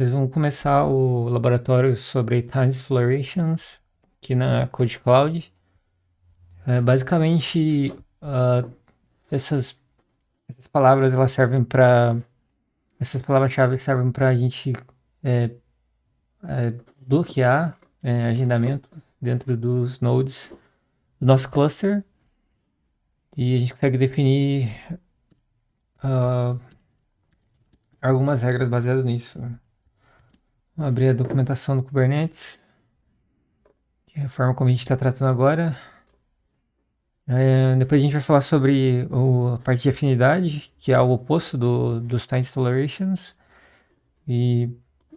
Nós vamos começar o laboratório sobre Time Explorations aqui na Code Cloud. Basicamente, ah, essas, essas palavras elas servem para essas palavras-chave servem para a gente é, bloquear agendamento dentro dos nodes do nosso cluster e a gente consegue definir ah, algumas regras baseadas nisso. Vamos abrir a documentação do Kubernetes, que é a forma como a gente está tratando agora. Depois a gente vai falar sobre a parte de afinidade, que é o oposto dos Time Tolerations. E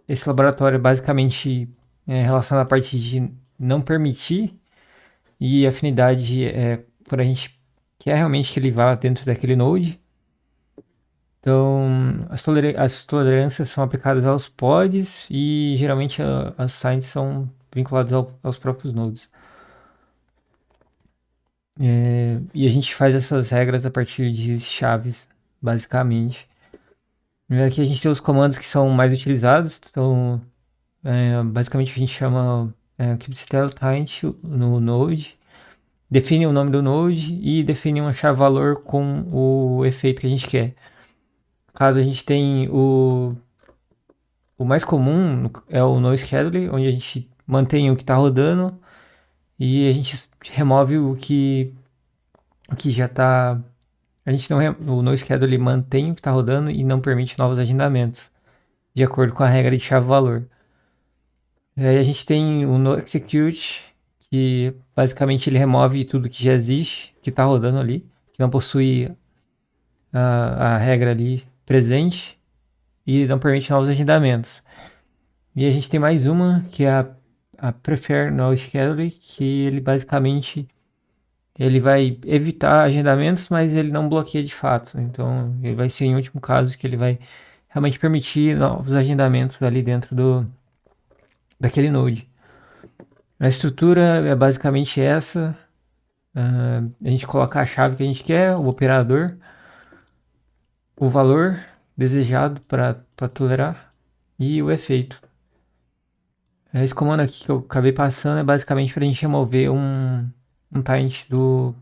esse laboratório é basicamente relacionado à parte de não permitir, e afinidade é quando a gente quer realmente que ele vá dentro daquele node. Então, as tolerâncias são aplicadas aos pods e geralmente as signs são vinculadas aos próprios nodes. E a gente faz essas regras a partir de chaves, basicamente. E aqui a gente tem os comandos que são mais utilizados. Então, basicamente a gente chama kubectl time no node, define o nome do node e define uma chave-valor com o efeito que a gente quer. No caso, a gente tem o mais comum é o noSchedule, onde a gente mantém o que está rodando e a gente remove o que já está. A gente não, o noSchedule mantém o que está rodando e não permite novos agendamentos, de acordo com a regra de chave-valor. Aí a gente tem o noExecute, que basicamente ele remove tudo que já existe, que está rodando ali, que não possui a regra ali presente e não permite novos agendamentos. E a gente tem mais uma, que é a Prefer noSchedule, que ele basicamente ele vai evitar agendamentos, mas ele não bloqueia de fato. Então, ele vai ser em último caso que ele vai realmente permitir novos agendamentos ali dentro daquele node. A estrutura é basicamente essa. A gente coloca a chave que a gente quer, o operador, o valor desejado para tolerar e o efeito. Esse comando aqui que eu acabei passando é basicamente para a gente remover um tint do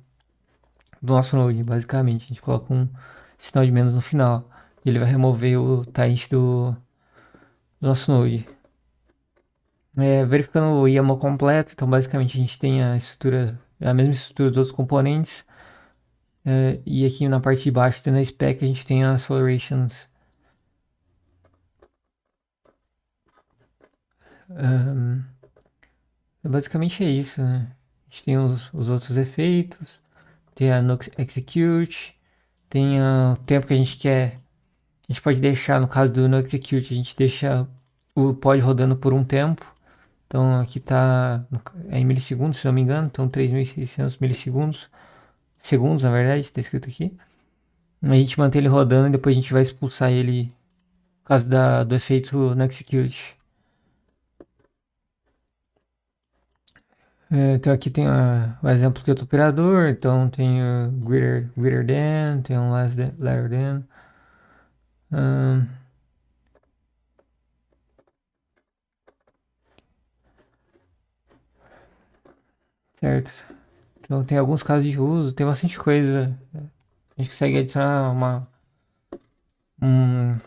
nosso node, basicamente. A gente coloca um sinal de menos no final. E ele vai remover o tint do nosso node. Verificando o YAML completo, então basicamente a gente tem a mesma estrutura dos outros componentes. E aqui na parte de baixo, tendo a spec, a gente tem as accelerations. Basicamente é isso, né? A gente tem os outros efeitos, tem a no execute, tem o tempo que a gente quer. A gente pode deixar, no caso do no execute, a gente deixa o pod rodando por um tempo. Então aqui tá em milissegundos, se não me engano, então 3.600 milissegundos. Segundos, na verdade, está escrito aqui. A gente mantém ele rodando e depois a gente vai expulsar ele por causa do efeito no execute. Então aqui tem o exemplo de outro operador, então tem o greater than, tem um less than, larger than. Certo. Então tem alguns casos de uso, tem bastante coisa. A gente consegue adicionar um,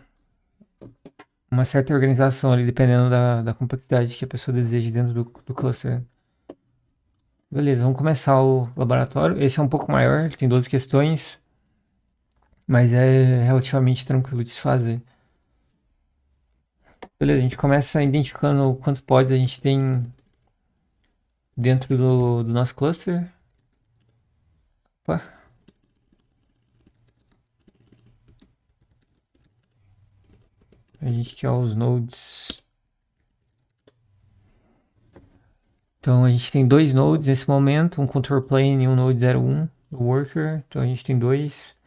uma certa organização ali, dependendo da complexidade que a pessoa deseja dentro do cluster. Beleza, vamos começar o laboratório. Esse é um pouco maior, ele tem 12 questões, mas é relativamente tranquilo de se fazer. Beleza, a gente começa identificando quantos pods a gente tem dentro do nosso cluster. Opa. A gente quer os nodes. Então a gente tem dois nodes nesse momento, um control plane e um node 01, o worker. Então a gente tem dois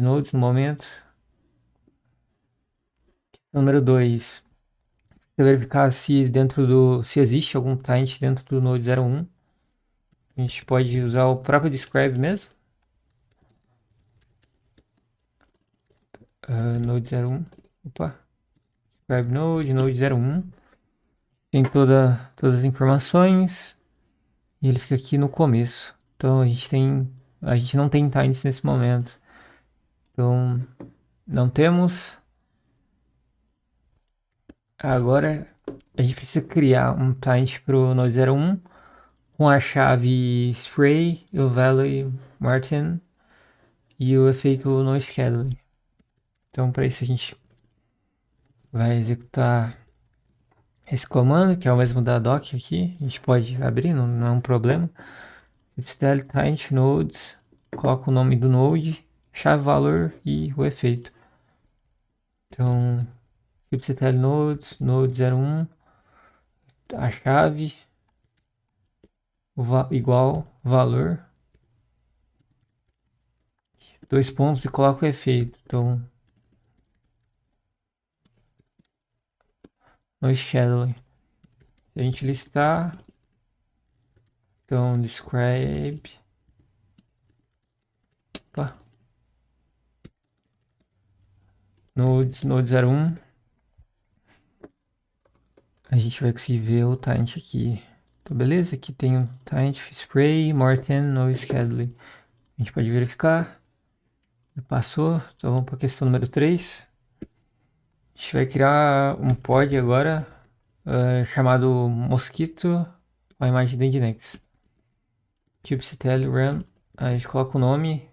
nodes no momento. Número 2, verificar se existe algum client dentro do node 01. A gente pode usar o próprio describe mesmo. Node 01. Opa. Describe Node, Node 01. Tem todas as informações. E ele fica aqui no começo. Então a gente não tem times nesse momento. Então não temos. Agora a gente precisa criar um time para o Node 01 com a chave Spray, o Value Martin e o efeito NoScheduling. Então para isso a gente vai executar esse comando, que é o mesmo da doc aqui. A gente pode abrir, não é um problema. Ctl Tint Nodes, coloca o nome do node, chave valor e o efeito. Então, ctl nodes, node 01, a chave igual valor, dois pontos e coloca o efeito. Então, no scheduling. Se a gente listar, então describe, opa, nodes, node 01, a gente vai conseguir ver o tint aqui. Então, beleza, aqui tem o tint spray, more 10, no scheduling. A gente pode verificar. Passou, então vamos para a questão número 3. A gente vai criar um pod agora chamado Mosquito, a imagem do Nginx. kubectl run, a gente coloca o nome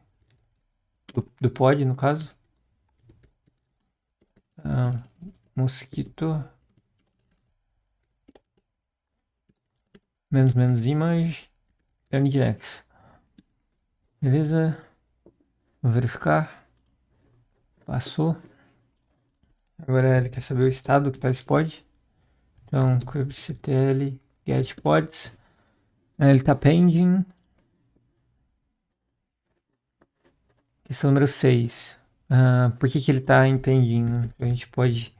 do pod, no caso. Mosquito menos image Nginx. Beleza? Vamos verificar. Passou. Agora ele quer saber o estado que está esse pod. Então, kubectl get pods. Ele está pending. Questão número 6. Por que ele está em pending? A gente pode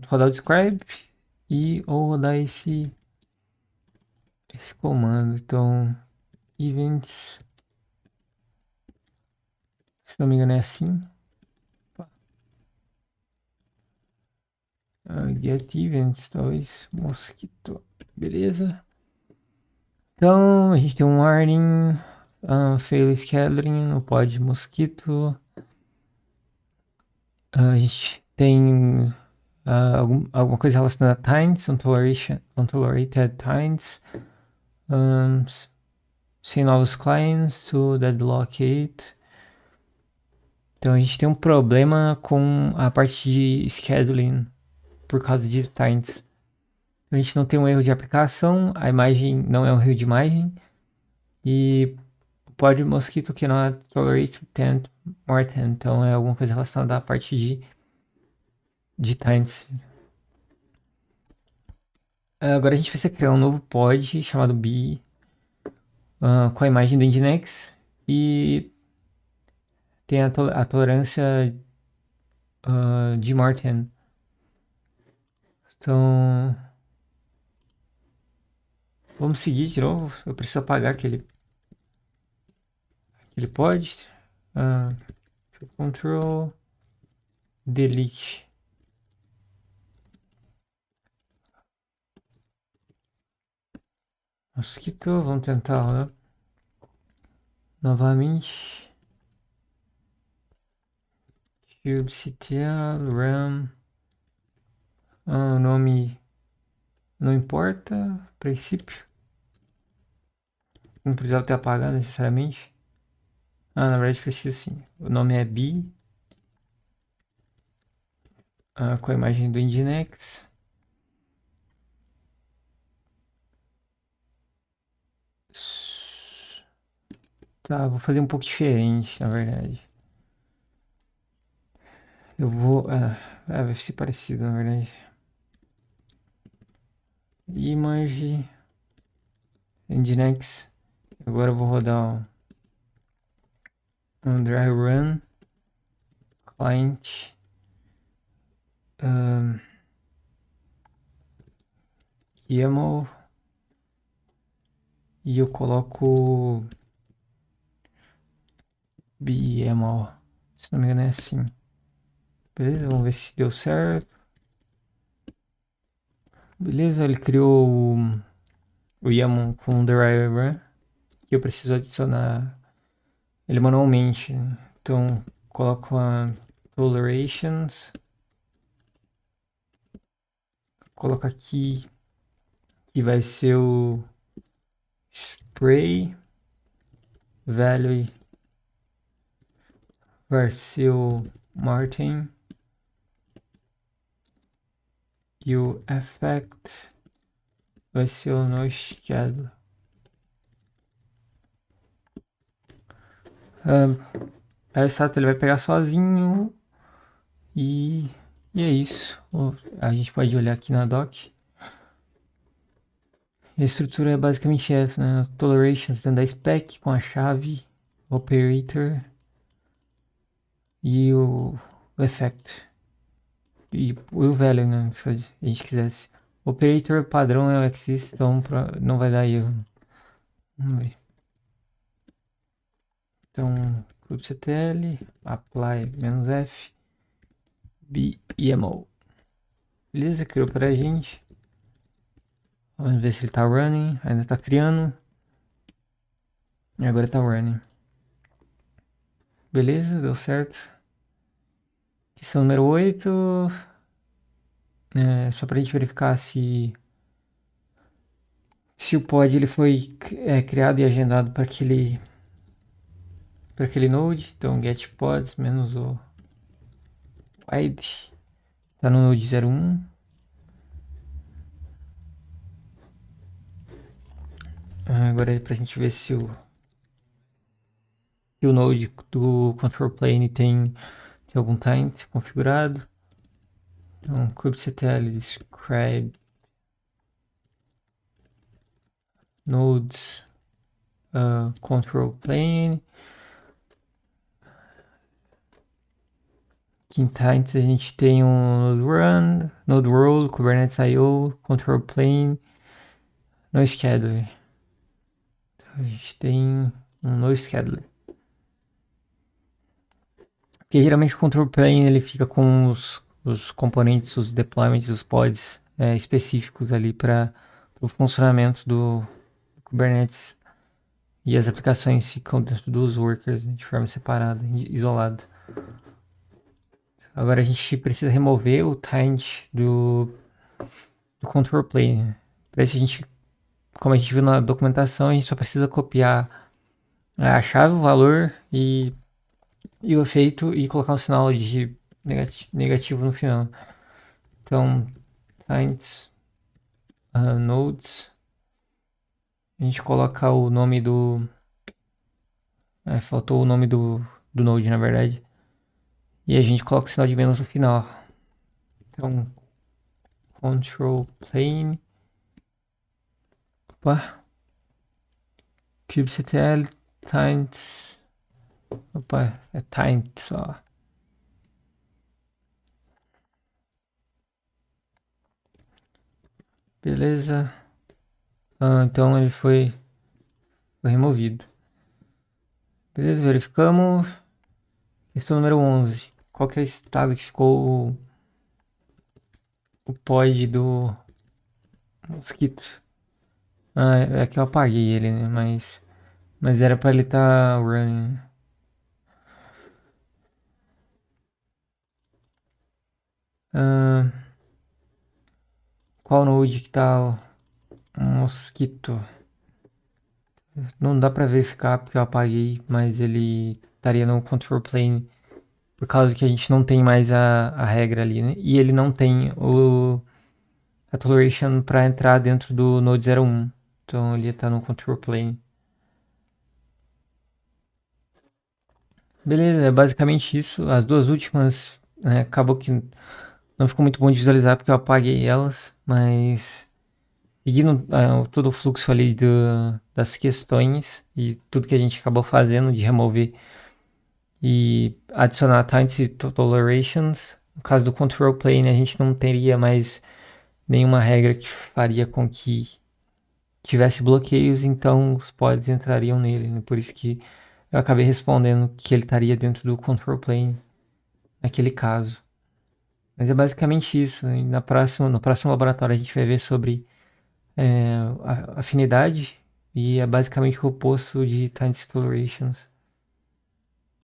rodar o describe ou rodar esse comando. Então, events, se não me engano é assim. Get events, talvez, mosquito, beleza. Então, a gente tem um warning, fail scheduling no pod mosquito. A gente tem alguma coisa relacionada a times, untolerated times. Sem novos clients to deadlock it. Então a gente tem um problema com a parte de scheduling por causa de times. A gente não tem um erro de aplicação, a imagem não é um erro de imagem. E pode mosquito que não tolerate 10 more 10. Então é alguma coisa relacionada à parte de times. Agora a gente vai criar um novo pod chamado B com a imagem do Nginx e tem a tolerância de Martin. Então, vamos seguir de novo. Eu preciso apagar aquele pod. Control delete. Mosquito, vamos tentar, né? Novamente. kubectl run. O nome não importa, princípio. Não precisava ter apagado necessariamente. Na verdade precisa sim. O nome é B. Com a imagem do Nginx. Tá, vou fazer um pouco diferente, na verdade. Eu vou... vai ser parecido, na verdade. Image... Nginx. Agora eu vou rodar um dry run. Client. YAML. E eu coloco... BYAML. Se não me engano é assim. Beleza, vamos ver se deu certo. Beleza, ele criou o YAML com o driver que eu preciso adicionar ele manualmente. Então, coloco a tolerations, coloco aqui que vai ser o spray value vai ser o Martin e o effect vai ser o noisecado. Aí o status ele vai pegar sozinho e é isso. A gente pode olhar aqui na doc. A estrutura é basicamente essa, né? Tolerations dentro da spec com a chave, operator e o effect. E o value, né? Se a gente quisesse. Operator padrão é o exist, então não vai dar erro. Vamos ver. Então, clubctl, apply "-f, bml. Beleza, criou pra gente. Vamos ver se ele tá running. Ainda tá criando. E agora tá running. Beleza, deu certo. Questão número 8. Só pra gente verificar se o pod ele foi criado e agendado para aquele node. Então get pods menos o wide tá no node 01. Agora é pra gente ver se o node do control plane tem algum time configurado. Então kubectl describe nodes control plane. Aqui em Times a gente tem um node run, node roll, kubernetes io, control plane, no scheduler. Então, a gente tem um no scheduler. Porque geralmente o control plane ele fica com os componentes, os deployments, os pods específicos ali para o funcionamento do Kubernetes, e as aplicações ficam dentro dos workers de forma separada, isolada. Agora a gente precisa remover o taint do control plane. Para isso como a gente viu na documentação, a gente só precisa copiar a chave, o valor e o efeito e colocar um sinal de negativo no final. Então, taint nodes, a gente coloca o nome do... faltou o nome do node, na verdade. E a gente coloca o sinal de menos no final. Então, control plane. Opa. kubectl taint. Opa, é taint só. Beleza. Então ele foi removido. Beleza, verificamos. Questão número 11. Qual que é o estado que ficou o pod do mosquito? É que eu apaguei ele, né? Mas era pra ele estar running. Qual node que tá o mosquito? Não dá pra verificar porque eu apaguei, mas ele estaria no control plane por causa que a gente não tem mais a regra ali, né? E ele não tem a toleration para entrar dentro do node 01. Então ele tá no control plane. Beleza, é basicamente isso. As duas últimas, né, acabou que não ficou muito bom de visualizar porque eu apaguei elas, mas seguindo todo o fluxo ali das questões e tudo que a gente acabou fazendo de remover e adicionar taints e tolerations. No caso do control plane, a gente não teria mais nenhuma regra que faria com que tivesse bloqueios, então os pods entrariam nele, né? Por isso que eu acabei respondendo que ele estaria dentro do control plane naquele caso. Mas é basicamente isso. E no próximo laboratório a gente vai ver sobre afinidade e é basicamente o oposto de time explorations.